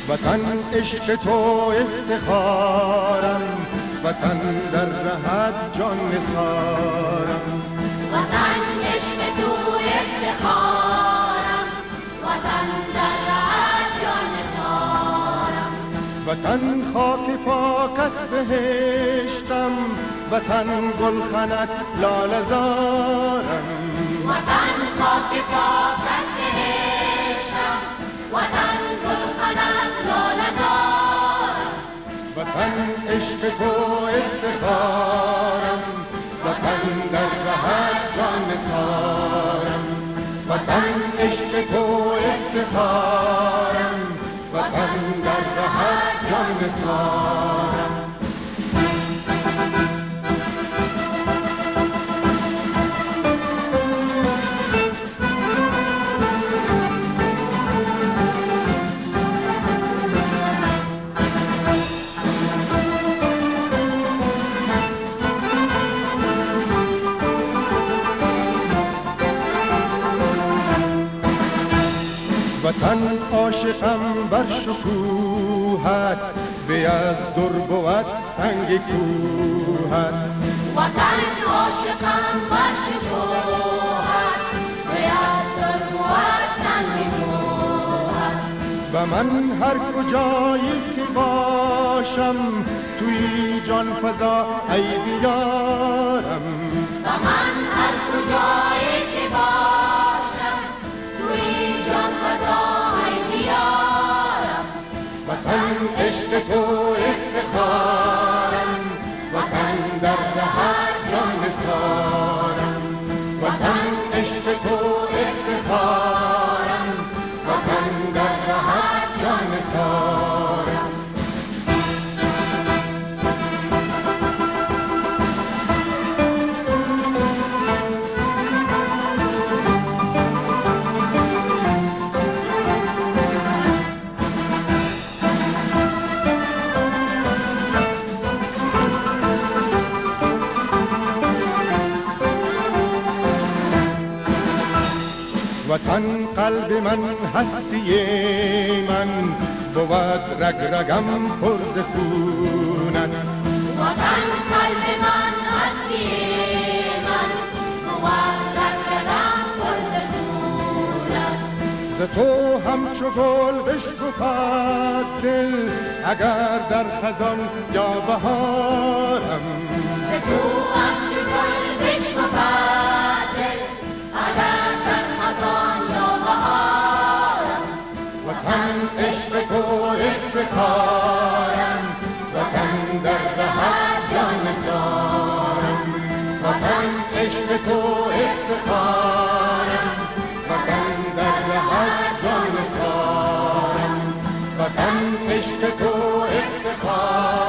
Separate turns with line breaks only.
وطن عشق تو افتخارم، وطن در رهت جان نثارم.
وطن عشق تو افتخارم، وطن در رهت جان نثارم.
وطن خاک پاکت بهشتم، وطن گلخنت لاله زارم.
وطن خاک پاکت بهشتم، وطن گلخنت لاله زارم.
وطن عشق تو افتخارم، وطن در رهت جان نثارم. وطن عشق تو افتخارم، وطن در رهت جان نثارم. وطن عاشقم بر شکوهت، به از در بود سنگ کوهت.
وطن عاشقم بر شکوهت، به از در بود سنگ کوهت.
و من هر کجایی که باشم، توی جان فضا ای دیارم.
و من هر کجایی که باشم، توی جان فضا ای دیارم.
وطن عشق تو افتخارم، وطن در رهت جان نثارم. وطن عشق تو افتخارم، وطن در رهت جان نثارم. وطن قلب من هستی من، بود رگ رگم پر ز خونت.
وطن قلب من هستی من، بود رگ رگم پر ز خونت.
ز تو همچو گل بشکفد دل، اگر در خزان یا بهارم.
ز تو همچو گل بشکفد دل، اگر در خزان یا بهارم.
وطن عشق تو افتخارم، وطن در رهت جان نثارم. وطن عشق تو افتخارم، وطن در رهت جان نثارم. وطن عشق تو افتخارم.